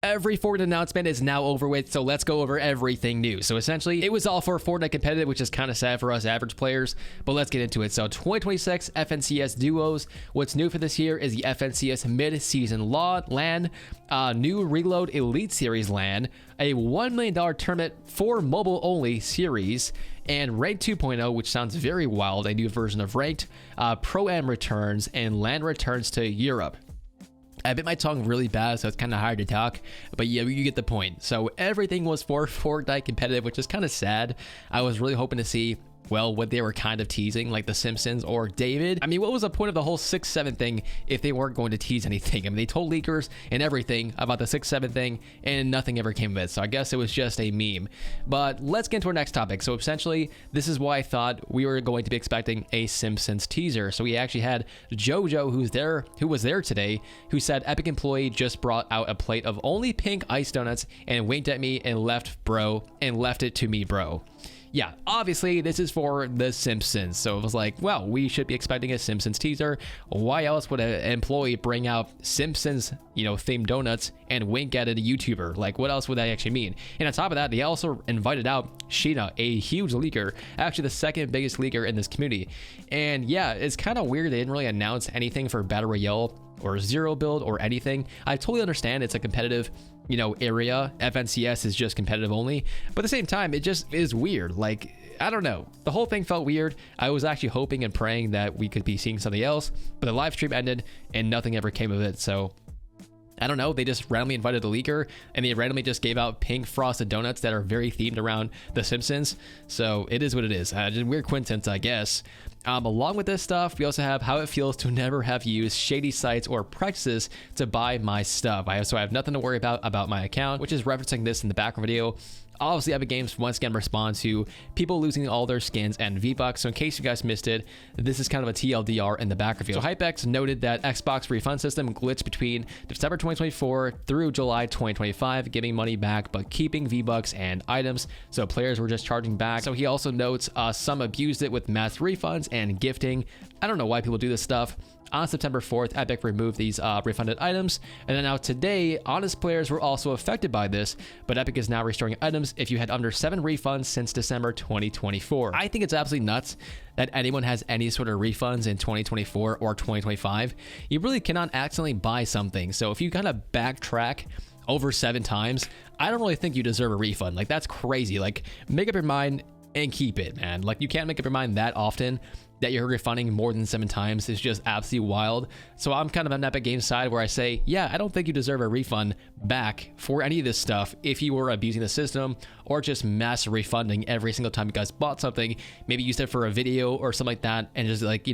Every Fortnite announcement is now over with, so let's go over everything new. So essentially, it was all for Fortnite competitive, which is kind of sad for us average players, but let's get into it. So 2026 FNCS duos. What's new for this year is the FNCS mid-season LAN, new Reload Elite Series LAN, a $1 million tournament for mobile-only series, and Ranked 2.0, which sounds very wild, a new version of Ranked, Pro-Am returns, and LAN returns to Europe. I bit my tongue really bad, so it's kind of hard to talk, but yeah, you get the point. So everything was for Fortnite competitive, which is kind of sad. I was really hoping to see, well, what they were kind of teasing, like The Simpsons or David. I mean, what was the point of the whole 6-7 thing if they weren't going to tease anything? I mean, they told leakers and everything about the 6-7 thing, and nothing ever came of it. So I guess it was just a meme. But let's get into our next topic. So essentially, this is why I thought we were going to be expecting a Simpsons teaser. So we actually had JoJo, who was there today, who said Epic employee just brought out a plate of only pink ice donuts and winked at me and left it to me, bro. Yeah, obviously this is for The Simpsons, so it was like, well, we should be expecting a Simpsons teaser. Why else would an employee bring out Simpsons, themed donuts and wink at a YouTuber? Like, what else would that actually mean? And on top of that, they also invited out Sheena, a huge leaker, actually the second biggest leaker in this community. And yeah, it's kind of weird they didn't really announce anything for Battle Royale or Zero Build or anything. I totally understand it's a competitive area. FNCS is just competitive only, but at the same time, it just is weird. Like, I don't know, the whole thing felt weird. I was actually hoping and praying that we could be seeing something else, but the live stream ended and nothing ever came of it. So I don't know, they just randomly invited a leaker and they randomly just gave out pink frosted donuts that are very themed around The Simpsons. So it is what it is. Just weird coincidence, I guess. Along with this stuff, we also have how it feels to never have used shady sites or practices to buy my stuff. So I have nothing to worry about my account, which is referencing this in the background video. Obviously, Epic Games once again respond to people losing all their skins and V-Bucks. So in case you guys missed it, this is kind of a TLDR in the background. So HypeX noted that Xbox refund system glitched between December 2024 through July 2025, giving money back but keeping V-Bucks and items. So players were just charging back. So he also notes some abused it with mass refunds and gifting. I don't know why people do this stuff. On September 4th, Epic removed these refunded items, and then now today, honest players were also affected by this, but Epic is now restoring items if you had under 7 refunds since December 2024. I think it's absolutely nuts that anyone has any sort of refunds in 2024 or 2025. You really cannot accidentally buy something, so if you kind of backtrack over 7 times, I don't really think you deserve a refund. Like, that's crazy. Like, make up your mind and keep it, man. Like, you can't make up your mind that often that you're refunding more than 7 times is just absolutely wild. So I'm kind of on Epic Games side where I say, yeah, I don't think you deserve a refund back for any of this stuff if you were abusing the system or just mass refunding every single time you guys bought something, maybe used it for a video or something like that, and just like,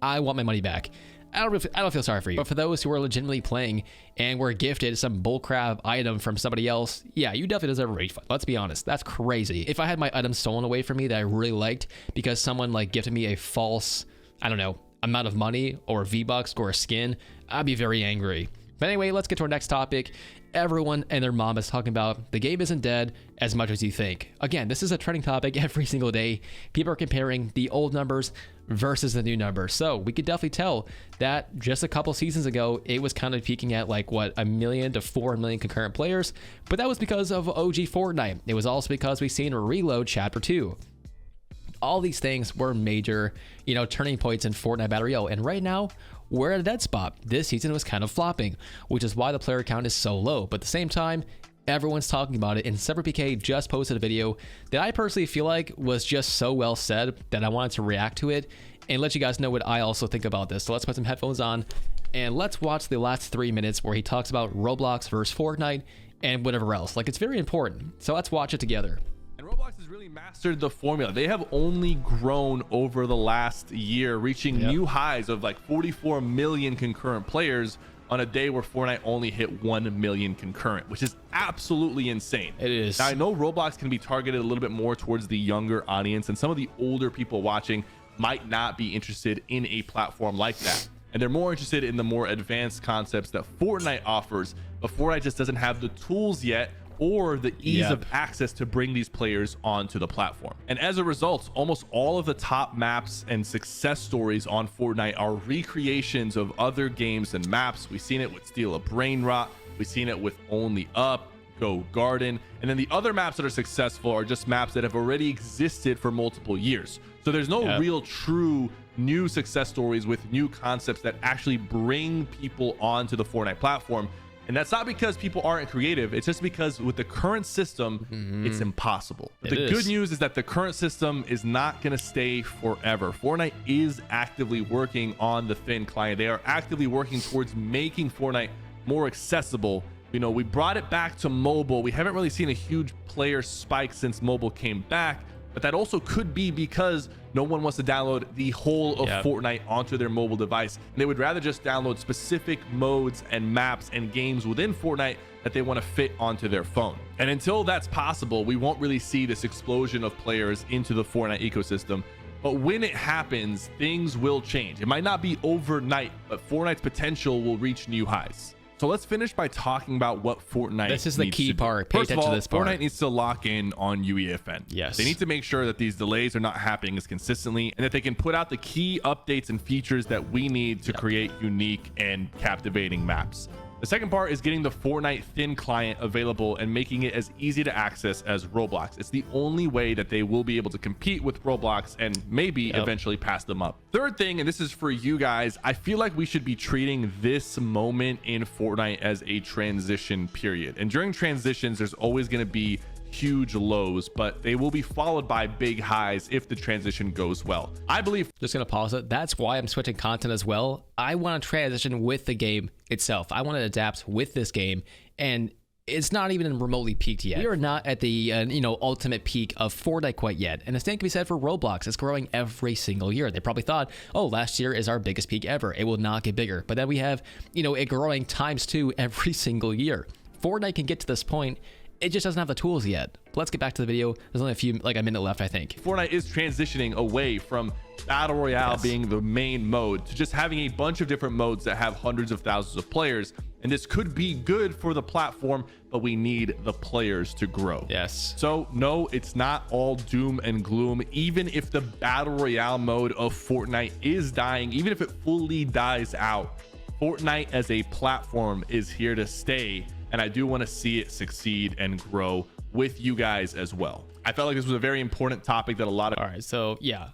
I want my money back. I don't feel sorry for you. But for those who are legitimately playing and were gifted some bullcrap item from somebody else, yeah, you definitely deserve a refund. Let's be honest. That's crazy. If I had my item stolen away from me that I really liked because someone gifted me a false, I don't know, amount of money or V-Bucks or a skin, I'd be very angry. But anyway, let's get to our next topic. Everyone and their mom is talking about the game isn't dead as much as you think. Again, this is a trending topic every single day. People are comparing the old numbers versus the new numbers. So we could definitely tell that just a couple seasons ago, it was kind of peaking at 1 million to 4 million concurrent players. But that was because of OG Fortnite. It was also because we've seen Reload Chapter 2. All these things were major, turning points in Fortnite Battle Royale. And right now, we're at a dead spot. This season was kind of flopping, which is why the player count is so low. But at the same time, everyone's talking about it, and SypherPK just posted a video that I personally feel like was just so well said that I wanted to react to it and let you guys know what I also think about this. So let's put some headphones on and let's watch the last 3 minutes where he talks about Roblox versus Fortnite and whatever else. It's very important. So let's watch it together. And Roblox has really mastered the formula. They have only grown over the last year, reaching new highs of 44 million concurrent players on a day where Fortnite only hit 1 million concurrent, which is absolutely insane. It is. Now, I know Roblox can be targeted a little bit more towards the younger audience, and some of the older people watching might not be interested in a platform like that. And they're more interested in the more advanced concepts that Fortnite offers, but Fortnite just doesn't have the tools yet or the ease of access to bring these players onto the platform. And as a result, almost all of the top maps and success stories on Fortnite are recreations of other games and maps. We've seen it with Steal a Brain Rot, We've seen it with Only Up, Go Garden, and then the other maps that are successful are just maps that have already existed for multiple years. So there's no real true new success stories with new concepts that actually bring people onto the Fortnite platform. And that's not because people aren't creative. It's just because with the current system, it's impossible. But the good news is that the current system is not going to stay forever. Fortnite is actively working on the thin client. They are actively working towards making Fortnite more accessible. You know, we brought it back to mobile. We haven't really seen a huge player spike since mobile came back, but that also could be because no one wants to download the whole of Fortnite onto their mobile device. And they would rather just download specific modes and maps and games within Fortnite that they want to fit onto their phone. And until that's possible, we won't really see this explosion of players into the Fortnite ecosystem. But when it happens, things will change. It might not be overnight, but Fortnite's potential will reach new highs. So let's finish by talking about what Fortnite This is the key part. Pay attention to this part. Fortnite needs to lock in on UEFN. Yes. They need to make sure that these delays are not happening as consistently and that they can put out the key updates and features that we need to create unique and captivating maps. The second part is getting the Fortnite thin client available and making it as easy to access as Roblox. It's the only way that they will be able to compete with Roblox and maybe eventually pass them up. Third thing, and this is for you guys, I feel like we should be treating this moment in Fortnite as a transition period. And during transitions, there's always going to be huge lows, but they will be followed by big highs if the transition goes well. I believe. Just gonna pause it. That's why I'm switching content as well. I want to transition with the game itself. I want to adapt with this game, and it's not even remotely peaked yet. We are not at the ultimate peak of Fortnite quite yet, and the same can be said for Roblox. It's growing every single year. They probably thought, oh, last year is our biggest peak ever. It will not get bigger, but then we have it growing ×2 every single year. Fortnite can get to this point. It just doesn't have the tools yet. But let's get back to the video. There's only a minute left, I think. Fortnite is transitioning away from Battle Royale being the main mode to just having a bunch of different modes that have hundreds of thousands of players. And this could be good for the platform, but we need the players to grow. Yes. So no, it's not all doom and gloom. Even if the Battle Royale mode of Fortnite is dying, even if it fully dies out, Fortnite as a platform is here to stay. And I do want to see it succeed and grow with you guys as well. I felt like this was a very important topic that a lot of... All right, so yeah.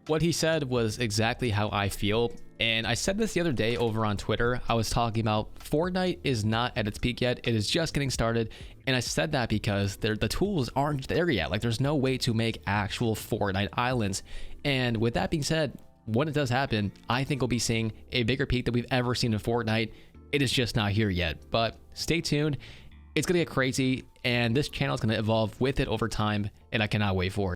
What he said was exactly how I feel. And I said this the other day over on Twitter. I was talking about Fortnite is not at its peak yet. It is just getting started. And I said that because the tools aren't there yet. Like, there's no way to make actual Fortnite islands. And with that being said, when it does happen, I think we'll be seeing a bigger peak than we've ever seen in Fortnite. It is just not here yet, but stay tuned. It's going to get crazy, and this channel is going to evolve with it over time, and I cannot wait for it.